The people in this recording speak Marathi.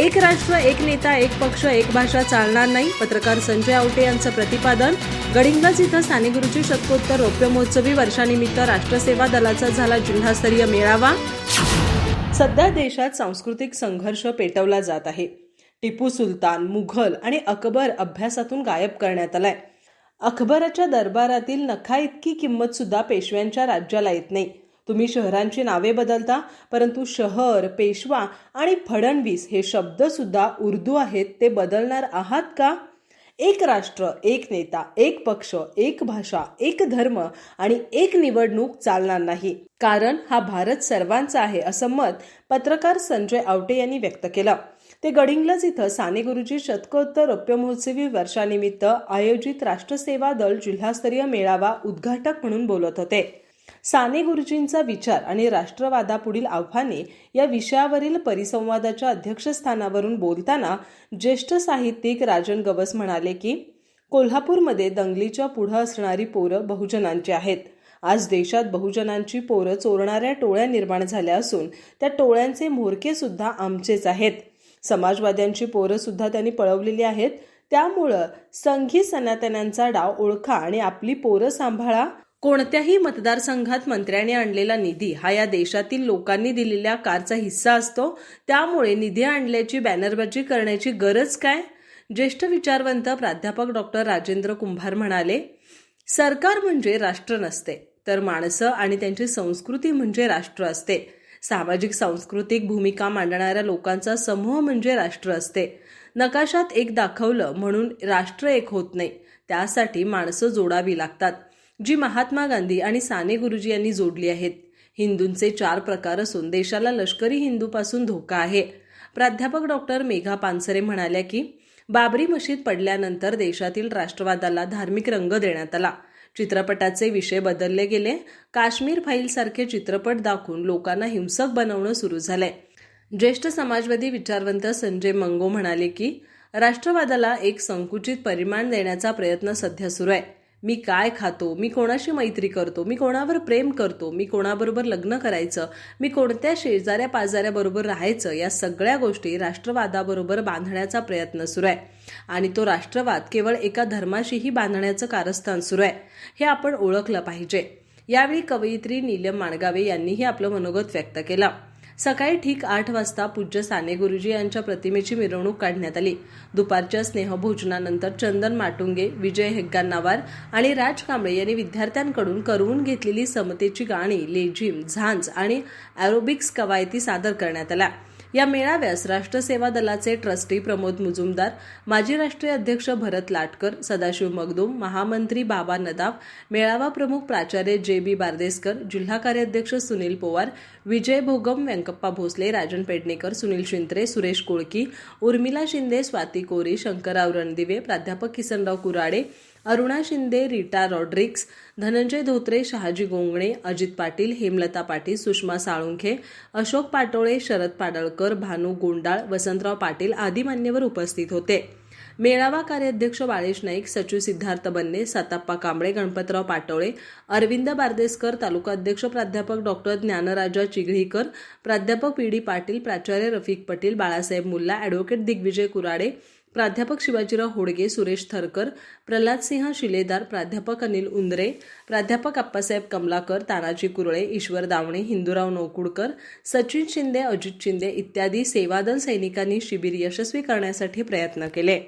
एक राष्ट्र एक नेता एक पक्ष एक भाषा चालणार नाही. पत्रकार संजय आवटे यांचं प्रतिपादन. गडिंग्लज इथं साने गुरुजी शतकोत्तर रौप्य महोत्सवी वर्षानिमित्त राष्ट्रसेवा दलाचा झाला जिल्हास्तरीय मेळावा. सध्या देशात सांस्कृतिक संघर्ष पेटवला जात आहे. टिपू सुलतान, मुघल आणि अकबर अभ्यासातून गायब करण्यात आलाय. अकबराच्या दरबारातील नखा इतकी किंमत सुद्धा पेशव्यांच्या राज्याला येत नाही. तुम्ही शहरांची नावे बदलता, परंतु शहर, पेशवा आणि फडणवीस हे शब्द सुद्धा उर्दू आहेत. ते बदलणार आहात का? एक राष्ट्र एक नेता एक पक्ष एक भाषा एक धर्म आणि एक निवडणूक चालणार नाही, कारण हा भारत सर्वांचा आहे, असं मत पत्रकार संजय आवटे यांनी व्यक्त केलं. ते गडिंग्लज इथं साने गुरुजी शतकोत्तर रौप्य महोत्सवी वर्षानिमित्त आयोजित राष्ट्रसेवा दल जिल्हास्तरीय मेळावा उद्घाटक म्हणून बोलत होते. साने गुरुजींचा विचार आणि राष्ट्रवादापुढील आव्हाने या विषयावरील परिसंवादाच्या अध्यक्षस्थानावरून बोलताना ज्येष्ठ साहित्यिक राजन गवस म्हणाले की कोल्हापूरमध्ये दंगलीच्या पुढे असणारी पोरं बहुजनांची आहेत. आज देशात बहुजनांची पोरं चोरणाऱ्या टोळ्या निर्माण झाल्या असून त्या टोळ्यांचे म्होरके सुद्धा आमचेच आहेत. समाजवाद्यांची पोरं सुद्धा त्यांनी पळवलेली आहेत. त्यामुळं संघी सनातन्यांचा डाव ओळखा आणि आपली पोरं सांभाळा. कोणत्याही मतदारसंघात मंत्र्याने आणलेला निधी हा या देशातील लोकांनी दिलेल्या कारचा हिस्सा असतो. त्यामुळे निधी आणल्याची बॅनरबाजी करण्याची गरज काय? ज्येष्ठ विचारवंत प्राध्यापक डॉक्टर राजेंद्र कुंभार म्हणाले, सरकार म्हणजे राष्ट्र नसते, तर माणसं आणि त्यांची संस्कृती म्हणजे राष्ट्र असते. सामाजिक सांस्कृतिक भूमिका मांडणाऱ्या लोकांचा समूह म्हणजे राष्ट्र असते. नकाशात एक दाखवलं म्हणून राष्ट्र एक होत नाही. त्यासाठी माणसं जोडावी लागतात, जी महात्मा गांधी आणि साने गुरुजी यांनी जोडली आहेत. हिंदूंचे 4 प्रकार असून देशाला लष्करी हिंदूपासून धोका आहे. प्राध्यापक डॉक्टर मेघा पानसरे म्हणाल्या की बाबरी मशीद पडल्यानंतर देशातील राष्ट्रवादाला धार्मिक रंग देण्यात आला. चित्रपटाचे विषय बदलले गेले. काश्मीर फाईल सारखे चित्रपट दाखवून लोकांना हिंसक बनवणं सुरू झालंय. ज्येष्ठ समाजवादी विचारवंत संजय मंगो म्हणाले की राष्ट्रवादाला एक संकुचित परिमाण देण्याचा प्रयत्न सध्या सुरू आहे. मी काय खातो, मी कोणाशी मैत्री करतो, मी कोणावर प्रेम करतो, मी कोणाबरोबर लग्न करायचं, मी कोणत्या शेजाऱ्या पाजाऱ्याबरोबर राहायचं, या सगळ्या गोष्टी राष्ट्रवादाबरोबर बांधण्याचा प्रयत्न सुरू आहे. आणि तो राष्ट्रवाद केवळ एका धर्माशीही बांधण्याचं कारस्थान सुरू आहे, हे आपण ओळखलं पाहिजे. यावेळी कवयित्री नीलम माणगावे यांनीही आपलं मनोगत व्यक्त केलं. सकाळी ठीक 8 वाजता पूज्य साने गुरुजी यांच्या प्रतिमेची मिरवणूक काढण्यात आली. दुपारच्या स्नेहभोजनानंतर चंदन माटुंगे, विजय हेग्गान्नावार आणि राज कांबळे यांनी विद्यार्थ्यांकडून करवून घेतलेली समतेची गाणी, लेझिम, झांज आणि ॲरोबिक्स कवायती सादर करण्यात आल्या. या मेळाव्यास राष्ट्रसेवा दलाचे ट्रस्टी प्रमोद मुजुमदार, माजी राष्ट्रीय अध्यक्ष भरत लाटकर, सदाशिव मगदूम, महामंत्री बाबा नदाफ, मेळावा प्रमुख प्राचार्य जे.बी. बारदेसकर, जिल्हा कार्याध्यक्ष सुनील पोवार, विजय भोगम, व्यंकप्पा भोसले, राजन पेडणेकर, सुनील शिंत्रे, सुरेश कोळकी, उर्मिला शिंदे, स्वाती कोरी, शंकरराव रणदिवे, प्राध्यापक किसनराव कुराडे, अरुणा शिंदे, रीटा रॉड्रिक्स, धनंजय धोत्रे, शहाजी गोंगणे, अजित पाटील, हेमलता पाटील, सुषमा साळुंखे, अशोक पाटोळे, शरद पाडळकर, भानू गोंडाळ, वसंतराव पाटील आदी मान्यवर उपस्थित होते. मेळावा कार्याध्यक्ष बाळेश नाईक, सचिव सिद्धार्थ बन्ने, सताप्पा कांबळे, गणपतराव पाटोळे, अरविंद बारदेसकर, तालुकाध्यक्ष प्राध्यापक डॉक्टर ज्ञानराजा चिघळीकर, प्राध्यापक पी.डी. पाटील, प्राचार्य रफिक पटेल, बाळासाहेब मुल्ला, ॲडव्होकेट दिग्विजय कुराडे, प्राध्यापक शिवाजीराव होडगे, सुरेश थरकर, प्रल्हादसिंह शिलेदार, प्राध्यापक अनिल उंदरे, प्राध्यापक अप्पासाहेब कमलाकर, तानाजी कुरळे, ईश्वर दावणे, हिंदूराव नौकुडकर, सचिन शिंदे, अजित शिंदे इत्यादी सेवादल सैनिकांनी शिबिर यशस्वी करण्यासाठी प्रयत्न केले.